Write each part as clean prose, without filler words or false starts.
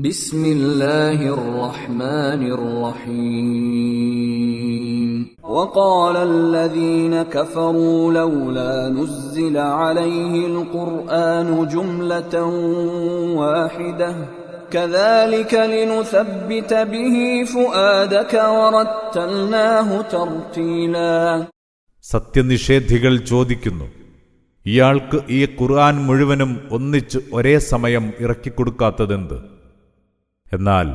بسم الله الرحمن الرحيم وقال الذين كفروا لولا نزل عليه القرآن جملة واحدة كذلك لنثبت به فؤادك ورتلناه ترتيلا. സത്യനിഷേധികൾ ചോദിക്കുന്നു, ഇയാൾക്ക് ഈ ഖുർആൻ മുഴുവനും ഒന്നിച്ച് ഒരേ സമയം ഇറക്കിക്കൊടുക്കാത്തതെന്ത്? എന്നാൽ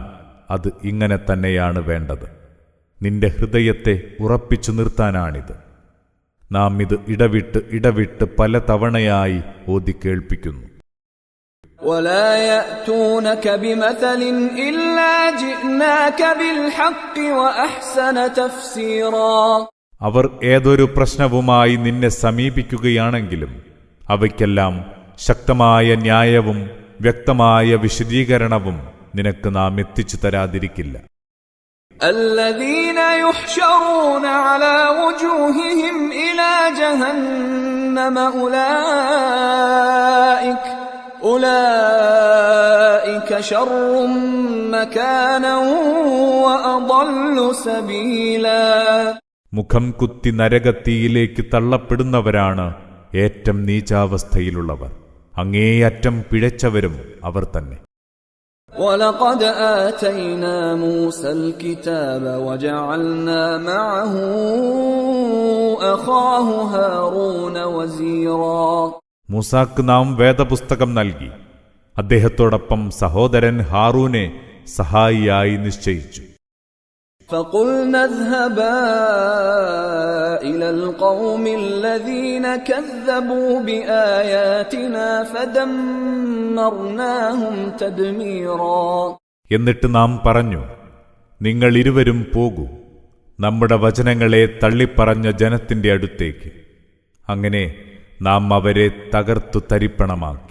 അത് ഇങ്ങനെ തന്നെയാണ് വേണ്ടത്. നിന്റെ ഹൃദയത്തെ ഉറപ്പിച്ചു നിർത്താനാണിത്. നാം ഇത് ഇടവിട്ട് പല തവണയായി ഓതി കേൾപ്പിക്കുന്നു. ولا يأتونك بمثل إلا جئناك بالحق وأحسن تفسيرا. അവർ ഏതൊരു പ്രശ്നവുമായി നിന്നെ സമീപിക്കുകയാണെങ്കിലും അവയ്ക്കെല്ലാം ശക്തമായ ന്യായവും വ്യക്തമായ വിശദീകരണവും നിനക്ക് നാം എത്തിച്ചു തരാതിരിക്കില്ല. الذين يحشرون على وجوههم إلى جهنم أولئك شر مكانا وأضل سبيلا. മുഖം കുത്തി നരകത്തീയിലേക്ക് തള്ളപ്പെടുന്നവരാണ് ഏറ്റവും നീചാവസ്ഥയിലുള്ളവർ. അങ്ങേയറ്റം പിഴച്ചവരും അവർ തന്നെ. وَلَقَدْ آتَيْنَا مُوسَى الْكِتَابَ وَجَعَلْنَا مَعَهُ أَخَاهُ هَارُونَ وَزِيرًا. മൂസാക്ക് നാം വേദപുസ്തകം നൽകി. അദ്ദേഹത്തോടൊപ്പം സഹോദരൻ ഹാറൂനെ സഹായിയായി നിശ്ചയിച്ചു. فَقُلْنَا اذْهَبَا إِلَى الْقَوْمِ الَّذِينَ كَذَّبُوا بِآيَاتِنَا فَدَمَّرْنَاهُمْ تَدْمِيرًا. എന്നിട്ട് നാം പറഞ്ഞു, നിങ്ങൾ ഇരുവരും പോകൂ നമ്മുടെ വചനങ്ങളെ തള്ളിപ്പറഞ്ഞ ജനത്തിന്റെ അടുത്തേക്ക്. അങ്ങനെ നാം അവരെ തകർത്തു തരിപ്പണമാക്കി.